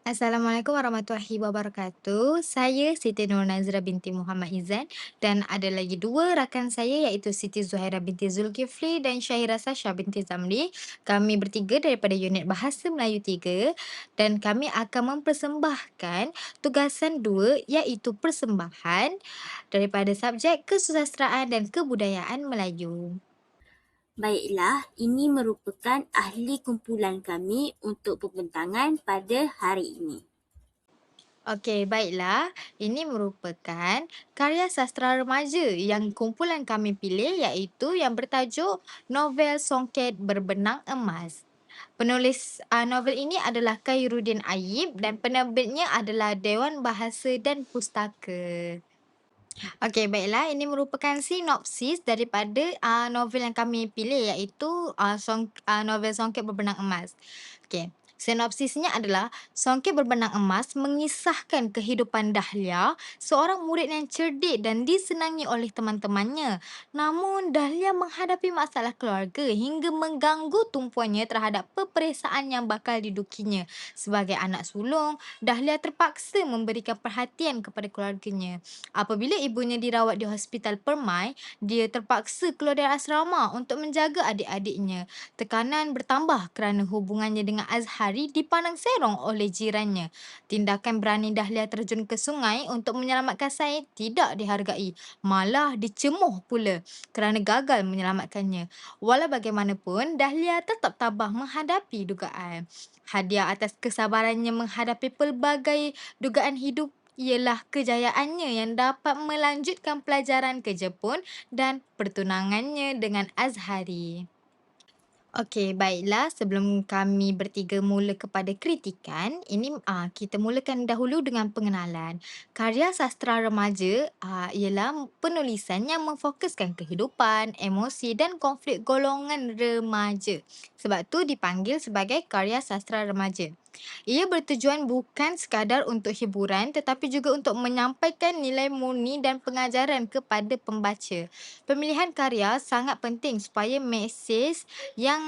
Assalamualaikum warahmatullahi wabarakatuh. Saya Siti Nur Nazira binti Muhammad Izan dan ada lagi dua rakan saya iaitu Siti Zuhaira binti Zulkifli dan Syahira Sasha binti Zamri. Kami bertiga daripada unit Bahasa Melayu 3 dan kami akan mempersembahkan tugasan 2 iaitu persembahan daripada subjek kesusasteraan dan kebudayaan Melayu. Baiklah, ini merupakan ahli kumpulan kami untuk pembentangan pada hari ini. Okey, baiklah. Ini merupakan karya sastera remaja yang kumpulan kami pilih iaitu yang bertajuk Novel Songket Berbenang Emas. Penulis novel ini adalah Khairuddin Ayib dan penerbitnya adalah Dewan Bahasa dan Pustaka. Okey, baiklah. Ini merupakan sinopsis daripada novel yang kami pilih iaitu novel Songket Berbenang Emas. Okey. Sinopsisnya adalah Songket Berbenang Emas mengisahkan kehidupan Dahlia, seorang murid yang cerdik dan disenangi oleh teman-temannya. Namun Dahlia menghadapi masalah keluarga hingga mengganggu tumpuannya terhadap peperiksaan yang bakal didukinya. Sebagai anak sulung, Dahlia terpaksa memberikan perhatian kepada keluarganya. Apabila ibunya dirawat di Hospital Permai, dia terpaksa keluar dari asrama untuk menjaga adik-adiknya. Tekanan bertambah kerana hubungannya dengan Azhari dipandang serong oleh jirannya. Tindakan berani Dahlia terjun ke sungai untuk menyelamatkan Said tidak dihargai, malah dicemuh pula kerana gagal menyelamatkannya. Walau bagaimanapun, Dahlia tetap tabah menghadapi dugaan. Hadiah atas kesabarannya menghadapi pelbagai dugaan hidup ialah kejayaannya yang dapat melanjutkan pelajaran ke Jepun dan pertunangannya dengan Azhari. Okey, baiklah. Sebelum kami bertiga mula kepada kritikan, ini kita mulakan dahulu dengan pengenalan. Karya sastera remaja ialah penulisan yang memfokuskan kehidupan, emosi dan konflik golongan remaja. Sebab tu dipanggil sebagai karya sastera remaja. Ia bertujuan bukan sekadar untuk hiburan tetapi juga untuk menyampaikan nilai murni dan pengajaran kepada pembaca. Pemilihan karya sangat penting supaya mesej yang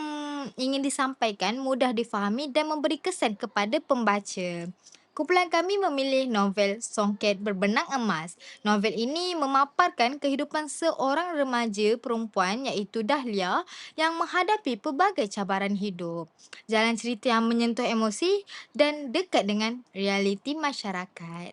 ingin disampaikan mudah difahami dan memberi kesan kepada pembaca. Kumpulan kami memilih novel Songket Berbenang Emas. Novel ini memaparkan kehidupan seorang remaja perempuan iaitu Dahlia yang menghadapi pelbagai cabaran hidup. Jalan cerita yang menyentuh emosi dan dekat dengan realiti masyarakat.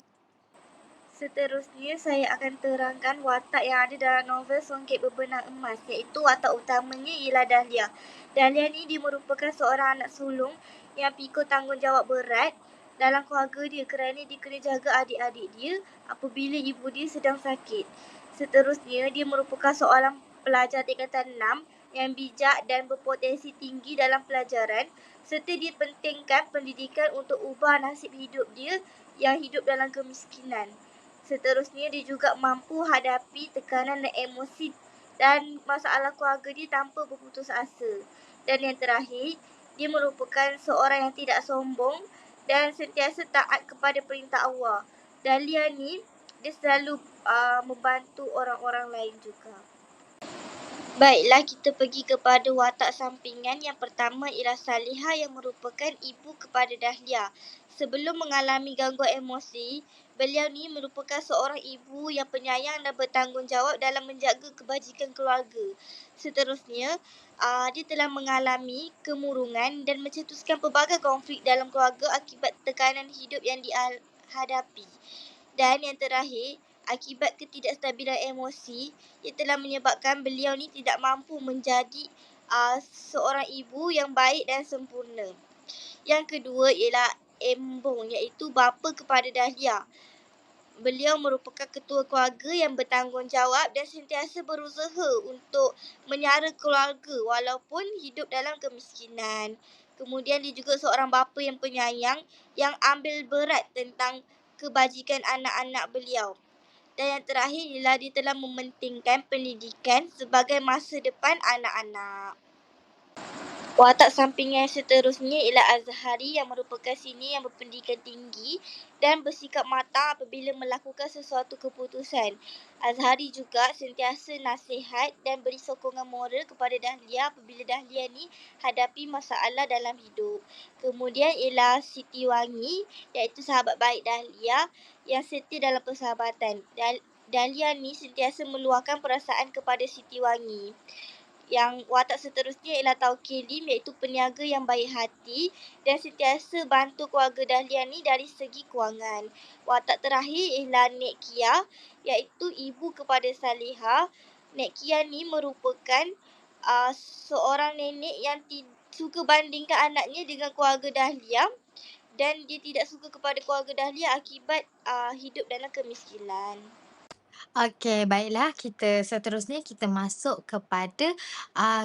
Seterusnya, saya akan terangkan watak yang ada dalam novel Songket Berbenang Emas, iaitu watak utamanya ialah Dahlia. Dahlia ni dia merupakan seorang anak sulung yang pikul tanggungjawab berat dalam keluarga dia kerana dia kena jaga adik-adik dia apabila ibu dia sedang sakit. Seterusnya, dia merupakan seorang pelajar tingkatan 6 yang bijak dan berpotensi tinggi dalam pelajaran serta dia pentingkan pendidikan untuk ubah nasib hidup dia yang hidup dalam kemiskinan. Seterusnya, dia juga mampu hadapi tekanan dan emosi dan masalah keluarga dia tanpa berputus asa. Dan yang terakhir, dia merupakan seorang yang tidak sombong dan sentiasa taat kepada perintah Allah. Dahlia ni, dia selalu membantu orang-orang lain juga. Baiklah, kita pergi kepada watak sampingan. Yang pertama ialah Salihah yang merupakan ibu kepada Dahlia. Sebelum mengalami gangguan emosi, beliau ni merupakan seorang ibu yang penyayang dan bertanggungjawab dalam menjaga kebajikan keluarga. Seterusnya, dia telah mengalami kemurungan dan mencetuskan pelbagai konflik dalam keluarga akibat tekanan hidup yang dihadapi. Dan yang terakhir, akibat ketidakstabilan emosi, ia telah menyebabkan beliau ni tidak mampu menjadi seorang ibu yang baik dan sempurna. Yang kedua ialah Embong, iaitu bapa kepada Dahlia. Beliau merupakan ketua keluarga yang bertanggungjawab dan sentiasa berusaha untuk menyara keluarga walaupun hidup dalam kemiskinan. Kemudian dia juga seorang bapa yang penyayang yang ambil berat tentang kebajikan anak-anak beliau. Dan yang terakhir ialah dia telah mementingkan pendidikan sebagai masa depan anak-anak. Watak sampingan seterusnya ialah Azhari yang merupakan senior yang berpendidikan tinggi dan bersikap matang apabila melakukan sesuatu keputusan. Azhari juga sentiasa nasihat dan beri sokongan moral kepada Dahlia apabila Dahlia ni hadapi masalah dalam hidup. Kemudian ialah Siti Wangi, iaitu sahabat baik Dahlia yang setia dalam persahabatan. Dahlia ni sentiasa meluahkan perasaan kepada Siti Wangi. Yang watak seterusnya ialah Tauqir Lim, iaitu peniaga yang baik hati dan sentiasa bantu keluarga Dahlia ni dari segi kewangan. Watak terakhir ialah Nek Kia, iaitu ibu kepada Saleha. Nek Kia ni merupakan seorang nenek yang suka bandingkan anaknya dengan keluarga Dahlia dan dia tidak suka kepada keluarga Dahlia akibat hidup dalam kemiskinan. Okey, baiklah, seterusnya kita masuk kepada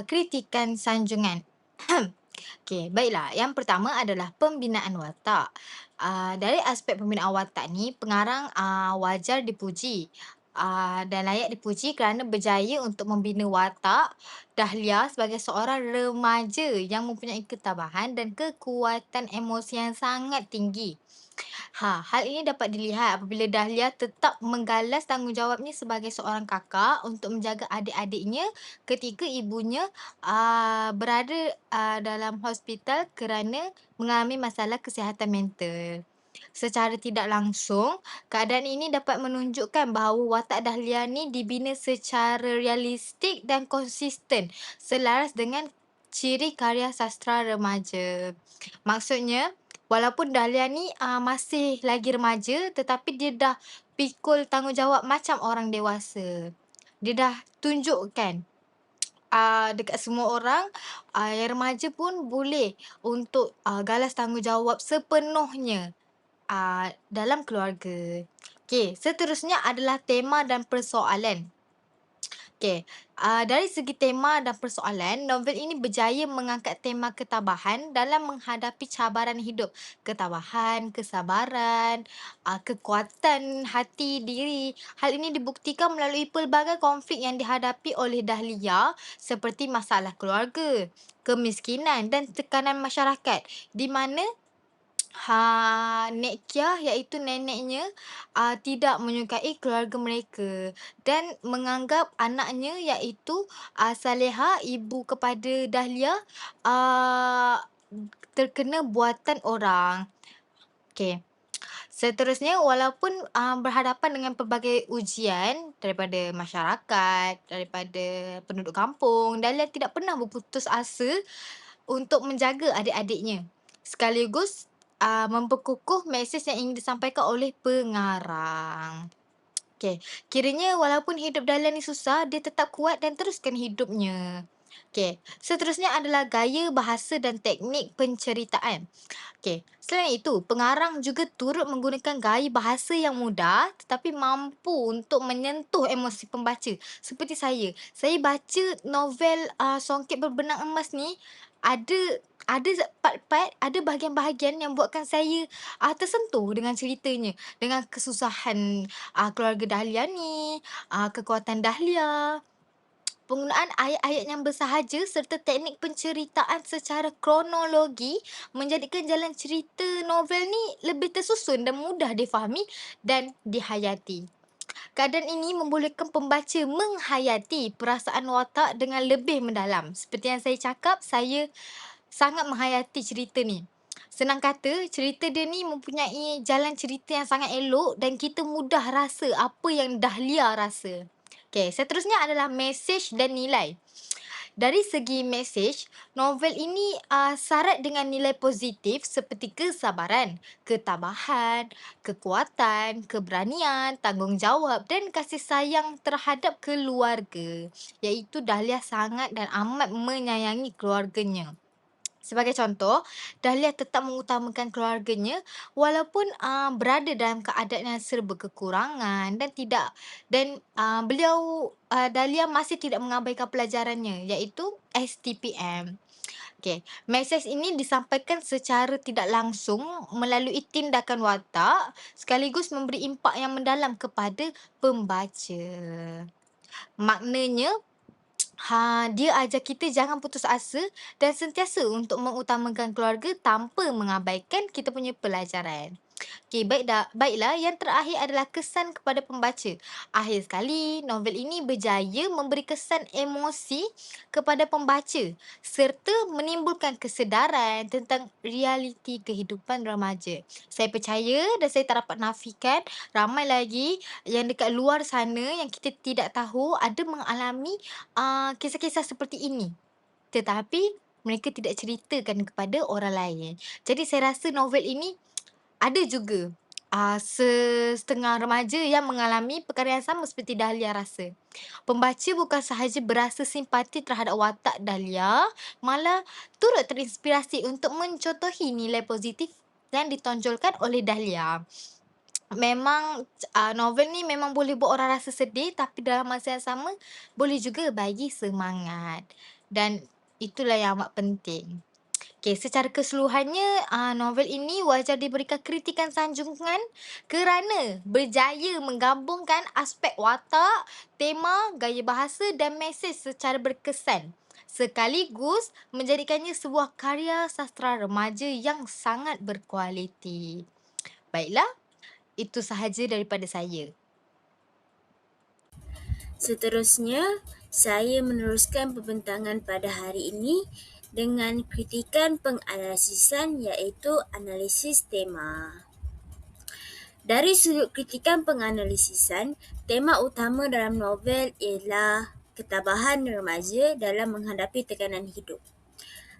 kritikan sanjungan. Okey, baiklah. Yang pertama adalah pembinaan watak. Dari aspek pembinaan watak ni, pengarang wajar dipuji dan layak dipuji kerana berjaya untuk membina watak Dahlia sebagai seorang remaja yang mempunyai ketabahan dan kekuatan emosi yang sangat tinggi. Hal ini dapat dilihat apabila Dahlia tetap menggalas tanggungjawabnya sebagai seorang kakak untuk menjaga adik-adiknya ketika ibunya berada dalam hospital kerana mengalami masalah kesihatan mental. Secara tidak langsung, keadaan ini dapat menunjukkan bahawa watak Dahlia ni dibina secara realistik dan konsisten selaras dengan ciri karya sastra remaja. Maksudnya, walaupun Dahlia ni masih lagi remaja tetapi dia dah pikul tanggungjawab macam orang dewasa. Dia dah tunjukkan dekat semua orang yang remaja pun boleh untuk galas tanggungjawab sepenuhnya dalam keluarga. Okey, seterusnya adalah tema dan persoalan. Okey, dari segi tema dan persoalan, novel ini berjaya mengangkat tema ketabahan dalam menghadapi cabaran hidup. Ketabahan, kesabaran, kekuatan hati diri. Hal ini dibuktikan melalui pelbagai konflik yang dihadapi oleh Dahlia seperti masalah keluarga, kemiskinan dan tekanan masyarakat di mana Nek Kia iaitu neneknya tidak menyukai keluarga mereka dan menganggap anaknya iaitu Saleha, ibu kepada Dahlia, terkena buatan orang. Okey. Seterusnya, walaupun berhadapan dengan pelbagai ujian daripada masyarakat, daripada penduduk kampung, Dahlia tidak pernah berputus asa untuk menjaga adik-adiknya. Sekaligus memperkukuh mesej yang ingin disampaikan oleh pengarang. Okey, kiranya walaupun hidup Dahlia ni susah, dia tetap kuat dan teruskan hidupnya. Okey, seterusnya adalah gaya bahasa dan teknik penceritaan. Okey, selain itu, pengarang juga turut menggunakan gaya bahasa yang mudah tetapi mampu untuk menyentuh emosi pembaca. Seperti saya baca novel Songket Berbenang Emas ni, ada part-part, ada bahagian-bahagian yang buatkan saya tersentuh dengan ceritanya, dengan kesusahan keluarga Dahlia ni, kekuatan Dahlia. Penggunaan ayat-ayat yang bersahaja serta teknik penceritaan secara kronologi menjadikan jalan cerita novel ni lebih tersusun dan mudah difahami dan dihayati. Keadaan ini membolehkan pembaca menghayati perasaan watak dengan lebih mendalam. Seperti yang saya cakap, saya sangat menghayati cerita ni. Senang kata, cerita dia ni mempunyai jalan cerita yang sangat elok dan kita mudah rasa apa yang Dahlia rasa. Okey, seterusnya adalah mesej dan nilai. Dari segi mesej, novel ini syarat dengan nilai positif seperti kesabaran, ketabahan, kekuatan, keberanian, tanggungjawab dan kasih sayang terhadap keluarga. Iaitu Dahlia sangat dan amat menyayangi keluarganya. Sebagai contoh, Dahlia tetap mengutamakan keluarganya walaupun berada dalam keadaan yang serba kekurangan dan Dahlia masih tidak mengabaikan pelajarannya iaitu STPM. Okey, mesej ini disampaikan secara tidak langsung melalui tindakan watak sekaligus memberi impak yang mendalam kepada pembaca. Maknanya Dia ajar kita jangan putus asa dan sentiasa untuk mengutamakan keluarga tanpa mengabaikan kita punya pelajaran. Okey, baiklah. Yang terakhir adalah kesan kepada pembaca. Akhir sekali, novel ini berjaya memberi kesan emosi kepada pembaca serta menimbulkan kesedaran tentang realiti kehidupan remaja. Saya percaya dan saya tak dapat nafikan ramai lagi yang dekat luar sana yang kita tidak tahu ada mengalami kisah-kisah seperti ini. Tetapi mereka tidak ceritakan kepada orang lain. Jadi saya rasa novel ini ada juga setengah remaja yang mengalami perkara yang sama seperti Dahlia rasa. Pembaca bukan sahaja berasa simpati terhadap watak Dahlia, malah turut terinspirasi untuk mencontohi nilai positif yang ditonjolkan oleh Dahlia. Memang novel ni memang boleh buat orang rasa sedih, tapi dalam masa yang sama boleh juga bagi semangat. Dan itulah yang amat penting. Okey, secara keseluruhannya, novel ini wajar diberikan kritikan sanjungan kerana berjaya menggabungkan aspek watak, tema, gaya bahasa dan mesej secara berkesan. Sekaligus menjadikannya sebuah karya sastera remaja yang sangat berkualiti. Baiklah, itu sahaja daripada saya. Seterusnya, saya meneruskan pembentangan pada hari ini dengan kritikan penganalisisan iaitu analisis tema. Dari sudut kritikan penganalisisan, tema utama dalam novel ialah ketabahan remaja dalam menghadapi tekanan hidup.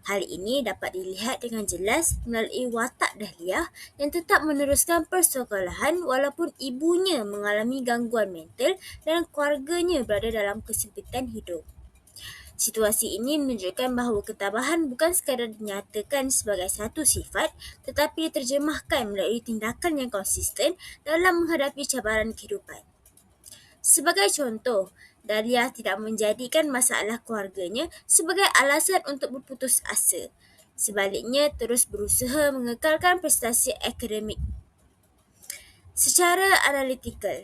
Hal ini dapat dilihat dengan jelas melalui watak Dahlia yang tetap meneruskan persekolahan walaupun ibunya mengalami gangguan mental dan keluarganya berada dalam kesempitan hidup. Situasi ini menunjukkan bahawa ketabahan bukan sekadar dinyatakan sebagai satu sifat tetapi diterjemahkan melalui tindakan yang konsisten dalam menghadapi cabaran kehidupan. Sebagai contoh, Dahlia tidak menjadikan masalah keluarganya sebagai alasan untuk berputus asa. Sebaliknya, terus berusaha mengekalkan prestasi akademik. Secara analitikal,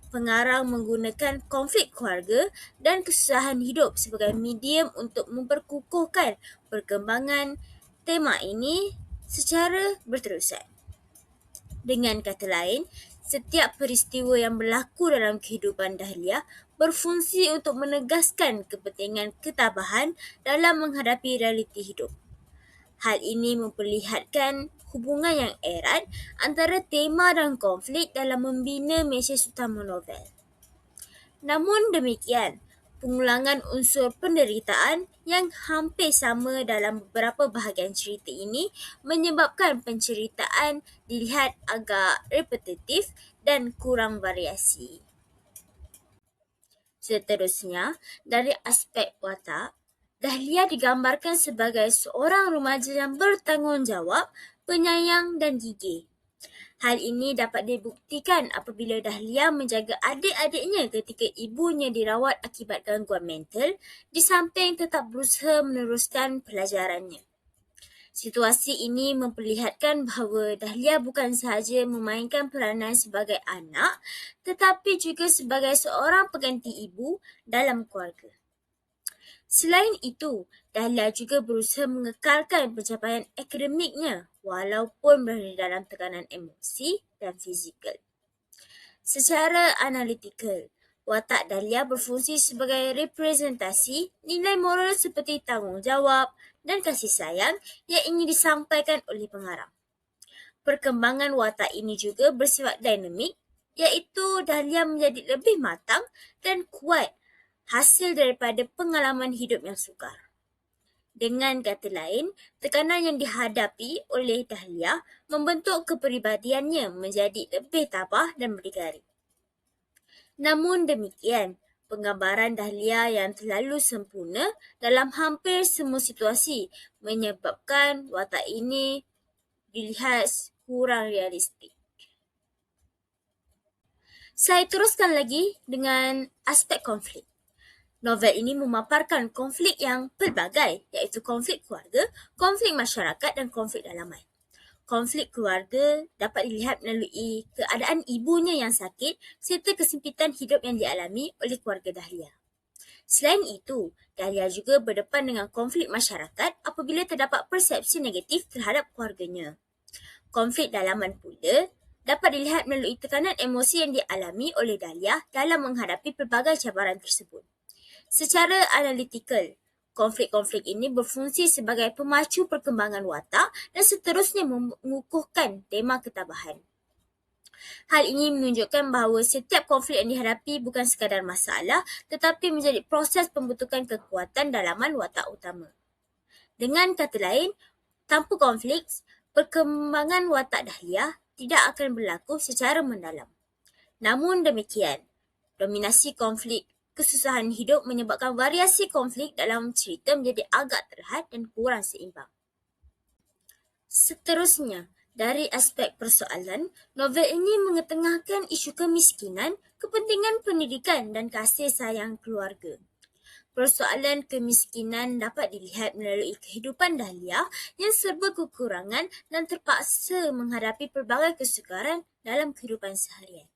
pengarang menggunakan konflik keluarga dan kesusahan hidup sebagai medium untuk memperkukuhkan perkembangan tema ini secara berterusan. Dengan kata lain, setiap peristiwa yang berlaku dalam kehidupan Dahlia berfungsi untuk menegaskan kepentingan ketabahan dalam menghadapi realiti hidup. Hal ini memperlihatkan hubungan yang erat antara tema dan konflik dalam membina mesej utama novel. Namun demikian, pengulangan unsur penderitaan yang hampir sama dalam beberapa bahagian cerita ini menyebabkan penceritaan dilihat agak repetitif dan kurang variasi. Seterusnya, dari aspek watak, Dahlia digambarkan sebagai seorang remaja yang bertanggungjawab, penyayang dan gigih. Hal ini dapat dibuktikan apabila Dahlia menjaga adik-adiknya ketika ibunya dirawat akibat gangguan mental, di samping tetap berusaha meneruskan pelajarannya. Situasi ini memperlihatkan bahawa Dahlia bukan sahaja memainkan peranan sebagai anak, tetapi juga sebagai seorang pengganti ibu dalam keluarga. Selain itu, Dahlia juga berusaha mengekalkan pencapaian akademiknya walaupun berada dalam tekanan emosi dan fizikal. Secara analitikal, watak Dahlia berfungsi sebagai representasi nilai moral seperti tanggungjawab dan kasih sayang yang ingin disampaikan oleh pengarang. Perkembangan watak ini juga bersifat dinamik, iaitu Dahlia menjadi lebih matang dan kuat hasil daripada pengalaman hidup yang sukar. Dengan kata lain, tekanan yang dihadapi oleh Dahlia membentuk kepribadiannya menjadi lebih tabah dan berdikari. Namun demikian, penggambaran Dahlia yang terlalu sempurna dalam hampir semua situasi menyebabkan watak ini dilihat kurang realistik. Saya teruskan lagi dengan aspek konflik. Novel ini memaparkan konflik yang pelbagai, iaitu konflik keluarga, konflik masyarakat dan konflik dalaman. Konflik keluarga dapat dilihat melalui keadaan ibunya yang sakit serta kesempitan hidup yang dialami oleh keluarga Dahlia. Selain itu, Dahlia juga berdepan dengan konflik masyarakat apabila terdapat persepsi negatif terhadap keluarganya. Konflik dalaman pula dapat dilihat melalui tekanan emosi yang dialami oleh Dahlia dalam menghadapi pelbagai cabaran tersebut. Secara analitikal, konflik-konflik ini berfungsi sebagai pemacu perkembangan watak dan seterusnya mengukuhkan tema ketabahan. Hal ini menunjukkan bahawa setiap konflik yang dihadapi bukan sekadar masalah tetapi menjadi proses pembentukan kekuatan dalaman watak utama. Dengan kata lain, tanpa konflik, perkembangan watak Dahlia tidak akan berlaku secara mendalam. Namun demikian, dominasi konflik kesusahan hidup menyebabkan variasi konflik dalam cerita menjadi agak terhad dan kurang seimbang. Seterusnya, dari aspek persoalan, novel ini mengetengahkan isu kemiskinan, kepentingan pendidikan dan kasih sayang keluarga. Persoalan kemiskinan dapat dilihat melalui kehidupan Dahlia yang serba kekurangan dan terpaksa menghadapi pelbagai kesukaran dalam kehidupan seharian.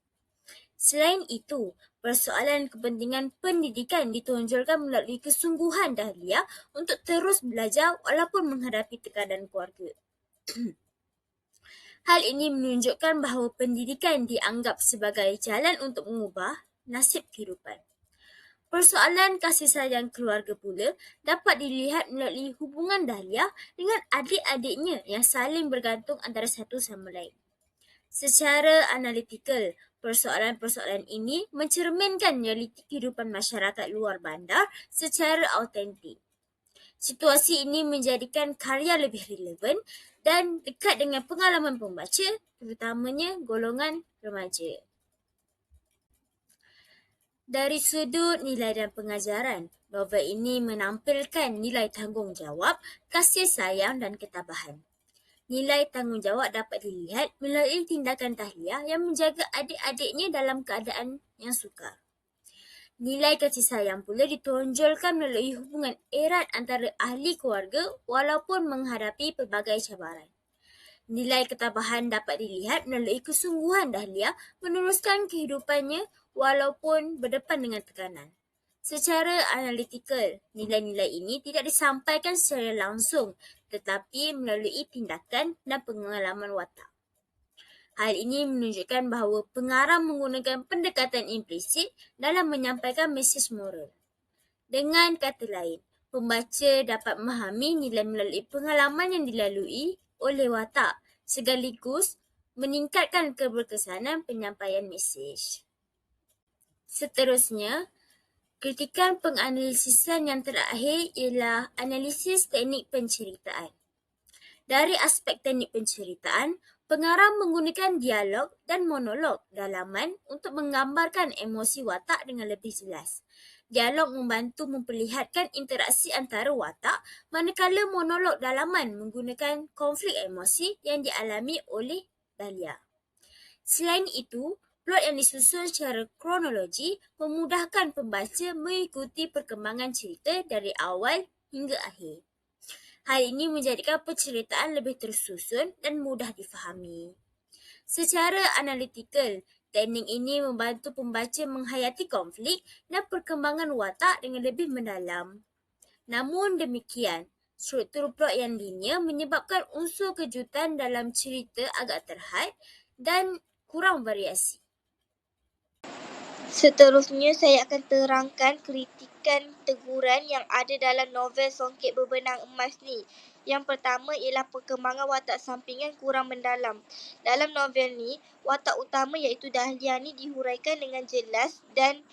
Selain itu, persoalan kepentingan pendidikan ditonjolkan melalui kesungguhan Dahlia untuk terus belajar walaupun menghadapi tekanan keluarga. Hal ini menunjukkan bahawa pendidikan dianggap sebagai jalan untuk mengubah nasib kehidupan. Persoalan kasih sayang keluarga pula dapat dilihat melalui hubungan Dahlia dengan adik-adiknya yang saling bergantung antara satu sama lain. Secara analitikal, persoalan-persoalan ini mencerminkan realiti kehidupan masyarakat luar bandar secara autentik. Situasi ini menjadikan karya lebih relevan dan dekat dengan pengalaman pembaca, terutamanya golongan remaja. Dari sudut nilai dan pengajaran, novel ini menampilkan nilai tanggungjawab, kasih sayang dan ketabahan. Nilai tanggungjawab dapat dilihat melalui tindakan Dahlia yang menjaga adik-adiknya dalam keadaan yang sukar. Nilai kasih sayang pula ditonjolkan melalui hubungan erat antara ahli keluarga walaupun menghadapi pelbagai cabaran. Nilai ketabahan dapat dilihat melalui kesungguhan Dahlia meneruskan kehidupannya walaupun berdepan dengan tekanan. Secara analitikal, nilai-nilai ini tidak disampaikan secara langsung tetapi melalui tindakan dan pengalaman watak. Hal ini menunjukkan bahawa pengarang menggunakan pendekatan implisit dalam menyampaikan mesej moral. Dengan kata lain, pembaca dapat memahami nilai melalui pengalaman yang dilalui oleh watak sekaligus meningkatkan keberkesanan penyampaian mesej. Seterusnya, kritikan penganalisisan yang terakhir ialah analisis teknik penceritaan. Dari aspek teknik penceritaan, pengarang menggunakan dialog dan monolog dalaman untuk menggambarkan emosi watak dengan lebih jelas. Dialog membantu memperlihatkan interaksi antara watak, manakala monolog dalaman menggunakan konflik emosi yang dialami oleh Dahlia. Selain itu, plot yang disusun secara kronologi memudahkan pembaca mengikuti perkembangan cerita dari awal hingga akhir. Hal ini menjadikan penceritaan lebih tersusun dan mudah difahami. Secara analitikal, teknik ini membantu pembaca menghayati konflik dan perkembangan watak dengan lebih mendalam. Namun demikian, struktur plot yang linear menyebabkan unsur kejutan dalam cerita agak terhad dan kurang variasi. Seterusnya, saya akan terangkan kritikan teguran yang ada dalam novel Songket Berbenang Emas ni. Yang pertama ialah perkembangan watak sampingan kurang mendalam. Dalam novel ni, watak utama iaitu Dahlia ni dihuraikan dengan jelas dan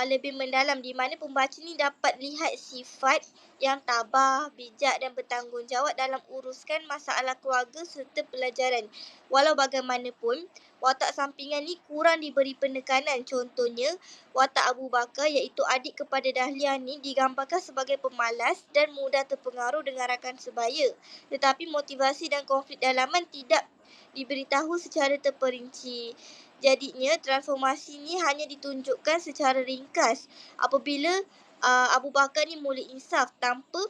lebih mendalam di mana pembaca ni dapat lihat sifat yang tabah, bijak dan bertanggungjawab dalam uruskan masalah keluarga serta pelajaran. Walau bagaimanapun, watak sampingan ni kurang diberi penekanan. Contohnya, watak Abu Bakar iaitu adik kepada Dahlia ni digambarkan sebagai pemalas dan mudah terpengaruh dengan rakan sebaya. Tetapi motivasi dan konflik dalaman tidak diberitahu secara terperinci. Jadinya, transformasi ni hanya ditunjukkan secara ringkas apabila Abu Bakar ni mula insaf tanpa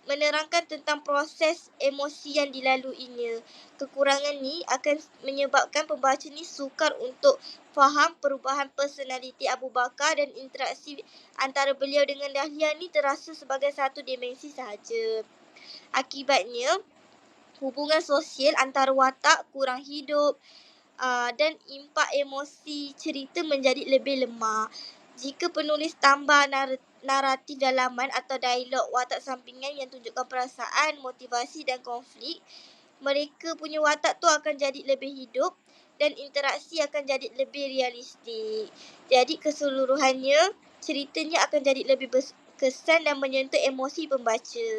menerangkan tentang proses emosi yang dilaluinya. Kekurangan ni akan menyebabkan pembaca ni sukar untuk faham perubahan personaliti Abu Bakar dan interaksi antara beliau dengan Dahlia ni terasa sebagai satu dimensi sahaja. Akibatnya, hubungan sosial antara watak kurang hidup dan impak emosi cerita menjadi lebih lemah. Jika penulis tambah naratif dalaman atau dialog watak sampingan yang tunjukkan perasaan, motivasi dan konflik, mereka punya watak tu akan jadi lebih hidup dan interaksi akan jadi lebih realistik. Jadi keseluruhannya, ceritanya akan jadi lebih berkesan dan menyentuh emosi pembaca.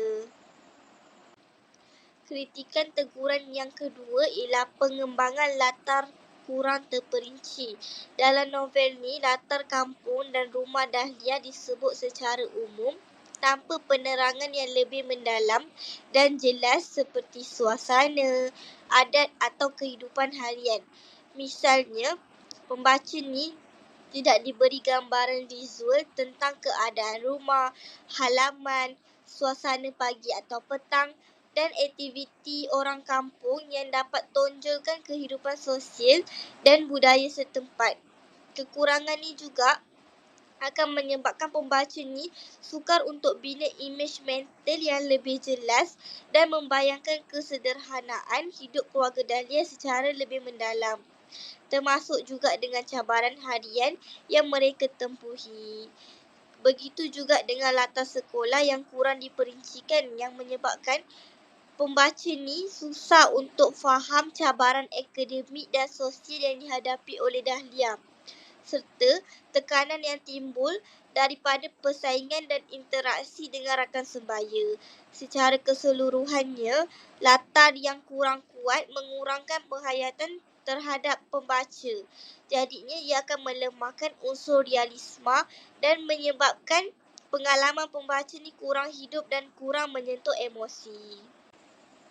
Kritikan teguran yang kedua ialah pengembangan latar kurang terperinci. Dalam novel ni, latar kampung dan rumah Dahlia disebut secara umum tanpa penerangan yang lebih mendalam dan jelas seperti suasana, adat atau kehidupan harian. Misalnya, pembaca ni tidak diberi gambaran visual tentang keadaan rumah, halaman, suasana pagi atau petang dan aktiviti orang kampung yang dapat tonjolkan kehidupan sosial dan budaya setempat. Kekurangan ni juga akan menyebabkan pembaca ni sukar untuk bina imej mental yang lebih jelas dan membayangkan kesederhanaan hidup keluarga Dahlia secara lebih mendalam. Termasuk juga dengan cabaran harian yang mereka tempuhi. Begitu juga dengan latar sekolah yang kurang diperincikan yang menyebabkan pembaca ni susah untuk faham cabaran akademik dan sosial yang dihadapi oleh Dahlia serta tekanan yang timbul daripada persaingan dan interaksi dengan rakan sebaya. Secara keseluruhannya, latar yang kurang kuat mengurangkan penghayatan terhadap pembaca. Jadinya ia akan melemahkan unsur realisme dan menyebabkan pengalaman pembaca ni kurang hidup dan kurang menyentuh emosi.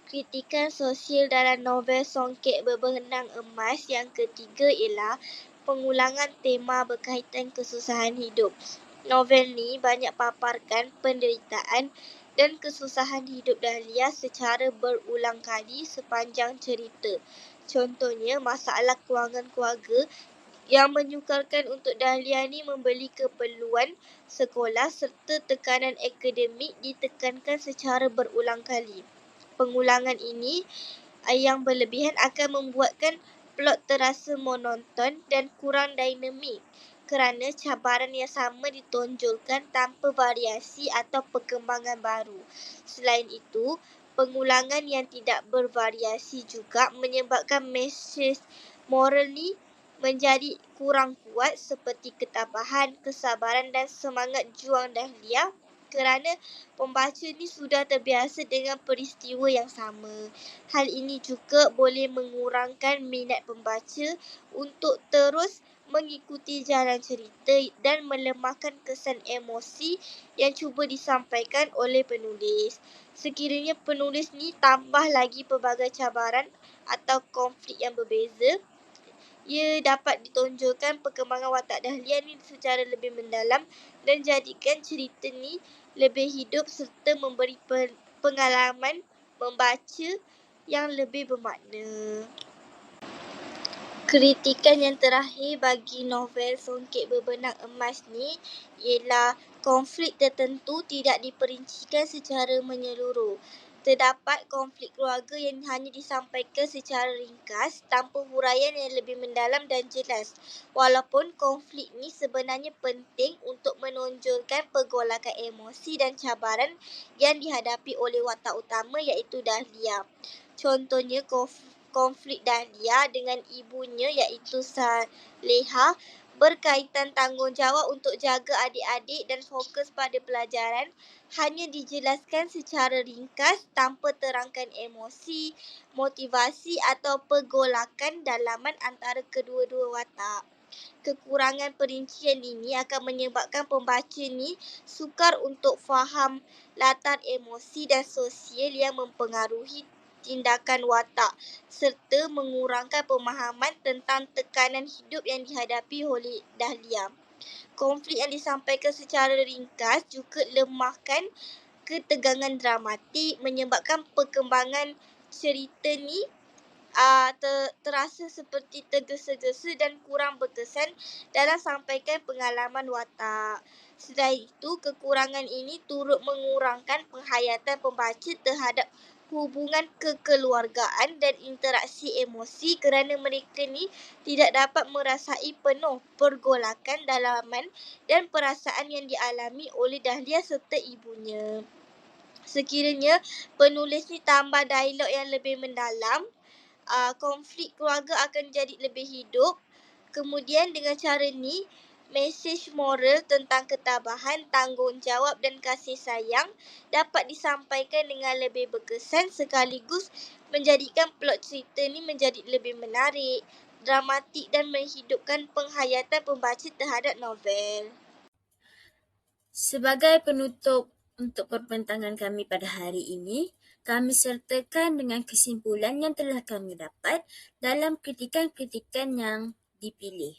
Kritikan sosial dalam novel Songket Berbenang Emas yang ketiga ialah pengulangan tema berkaitan kesusahan hidup. Novel ni banyak paparkan penderitaan dan kesusahan hidup Dahlia secara berulang kali sepanjang cerita. Contohnya, masalah kewangan keluarga yang menyukarkan untuk Dahlia ni membeli keperluan sekolah serta tekanan akademik ditekankan secara berulang kali. Pengulangan ini yang berlebihan akan membuatkan plot terasa monoton dan kurang dinamik kerana cabaran yang sama ditonjolkan tanpa variasi atau perkembangan baru. Selain itu, pengulangan yang tidak bervariasi juga menyebabkan mesej moral ni menjadi kurang kuat seperti ketabahan, kesabaran dan semangat juang Dahlia kerana pembaca ni sudah terbiasa dengan peristiwa yang sama. Hal ini juga boleh mengurangkan minat pembaca untuk terus mengikuti jalan cerita dan melemahkan kesan emosi yang cuba disampaikan oleh penulis. Sekiranya penulis ni tambah lagi pelbagai cabaran atau konflik yang berbeza, ia dapat ditonjolkan perkembangan watak Dahlia ni secara lebih mendalam dan jadikan cerita ni lebih hidup serta memberi pengalaman membaca yang lebih bermakna. Kritikan yang terakhir bagi novel Songket Berbenang Emas ni ialah konflik tertentu tidak diperincikan secara menyeluruh. Terdapat konflik keluarga yang hanya disampaikan secara ringkas tanpa huraian yang lebih mendalam dan jelas. Walaupun konflik ni sebenarnya penting untuk menonjolkan pergolakan emosi dan cabaran yang dihadapi oleh watak utama iaitu Dahlia. Contohnya konflik Dahlia dengan ibunya iaitu Saleha berkaitan tanggungjawab untuk jaga adik-adik dan fokus pada pelajaran hanya dijelaskan secara ringkas tanpa terangkan emosi, motivasi atau pergolakan dalaman antara kedua-dua watak. Kekurangan perincian ini akan menyebabkan pembaca ni sukar untuk faham latar emosi dan sosial yang mempengaruhi tindakan watak serta mengurangkan pemahaman tentang tekanan hidup yang dihadapi oleh Dahlia. Konflik yang disampaikan secara ringkas juga lemahkan ketegangan dramatik menyebabkan perkembangan cerita ni terasa seperti tergesa-gesa dan kurang berkesan dalam sampaikan pengalaman watak. Selain itu, kekurangan ini turut mengurangkan penghayatan pembaca terhadap hubungan kekeluargaan dan interaksi emosi kerana mereka ni tidak dapat merasai penuh pergolakan dalaman dan perasaan yang dialami oleh Dahlia serta ibunya. Sekiranya penulis ni tambah dialog yang lebih mendalam, konflik keluarga akan jadi lebih hidup. Kemudian dengan cara ni, mesej moral tentang ketabahan, tanggungjawab dan kasih sayang dapat disampaikan dengan lebih berkesan sekaligus menjadikan plot cerita ni menjadi lebih menarik, dramatik dan menghidupkan penghayatan pembaca terhadap novel. Sebagai penutup untuk perbincangan kami pada hari ini, kami sertakan dengan kesimpulan yang telah kami dapat dalam kritikan-kritikan yang dipilih.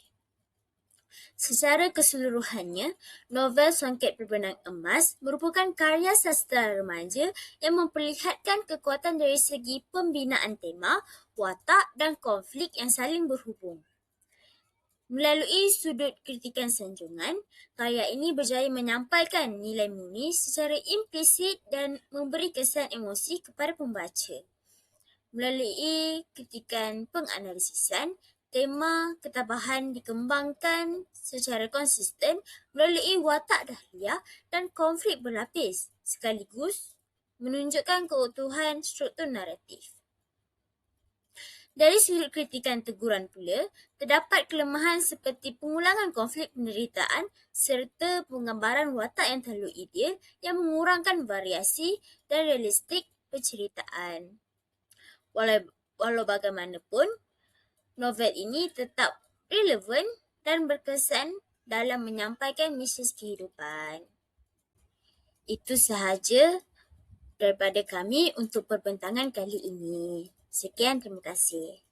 Secara keseluruhannya, novel Songket Berbenang Emas merupakan karya sastera remaja yang memperlihatkan kekuatan dari segi pembinaan tema, watak dan konflik yang saling berhubung. Melalui sudut kritikan sanjungan, karya ini berjaya menyampaikan nilai murni secara implisit dan memberi kesan emosi kepada pembaca. Melalui kritikan penganalisisan, tema ketabahan dikembangkan secara konsisten melalui watak Dahlia dan konflik berlapis, sekaligus menunjukkan keutuhan struktur naratif. Dari sudut kritikan teguran pula, terdapat kelemahan seperti pengulangan konflik penderitaan serta penggambaran watak yang terlalu ideal yang mengurangkan variasi dan realistik penceritaan. Walau bagaimanapun, novel ini tetap relevan dan berkesan dalam menyampaikan mesej kehidupan. Itu sahaja daripada kami untuk perbincangan kali ini. Sekian, terima kasih.